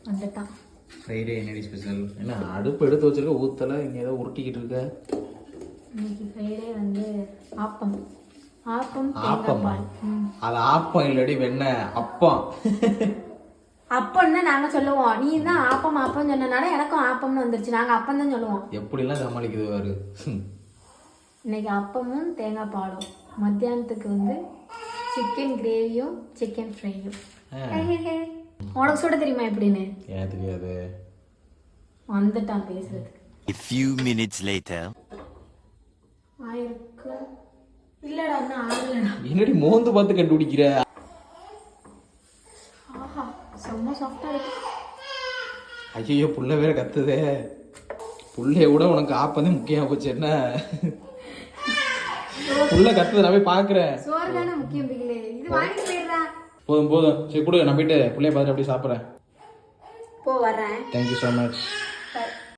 வந்துட்டான். ஃப்ரைடே என்னடி ஸ்பெஷல்? என்ன அடுப்பு எடுத்து வச்சிருக்க, ஊத்தல, இங்கே ஏதோ உருட்டிக்கிட்டு இருக்க. இன்னைக்கு ஃப்ரைடே வந்து ஆப்பம். ஆப்பம் ஆப்பமா? அது ஆப்பம் இல்லடி, வெண்ணெய் அப்பம். அப்பம்னு நாங்க சொல்லுவோம். நீ தான் ஆப்பம் ஆப்பம் சொன்னனால எனக்கும் ஆப்பம்னு வந்துருச்சு. நாங்க அப்பம் தான் சொல்லுவோம். எப்படிலாம் சமாளிக்குது பாரு. இன்னைக்கு அப்பமும் தேங்காய் பாலும். மத்தியானத்துக்கு வந்து சிக்கன் கிரேவியும் சிக்கன் ஃப்ரையும். உனக்கு சுட தெரியுமா எப்படின்னு? ஏன் தெரியாது. வந்துட்டான் பேசுறதுக்கு. A few minutes later. ஆயிருக்கு. இல்லடா இன்னும் ஆகலடா. என்னடி மோந்து பார்த்து கண்டுபிடிக்கிற? ஆஹா செம்ம சாஃப்டா இருக்கு. ஐயோ புள்ள வேற கத்துதே. புள்ளைய விட உனக்கு ஆப்பந்தே முக்கியமா போச்சு. என்ன புள்ள கத்துது, நான் போய் பாக்குறேன். சோறு தானே முக்கியம் பிகிலே. இது வாங்கி போயிடுறா. போதும் போதும், சரி கொடு, நான் போயிட்டு புள்ளைய பார்த்துட்டு அப்படியே சாப்பிட்றேன். போ வர்றேன். Thank you so much.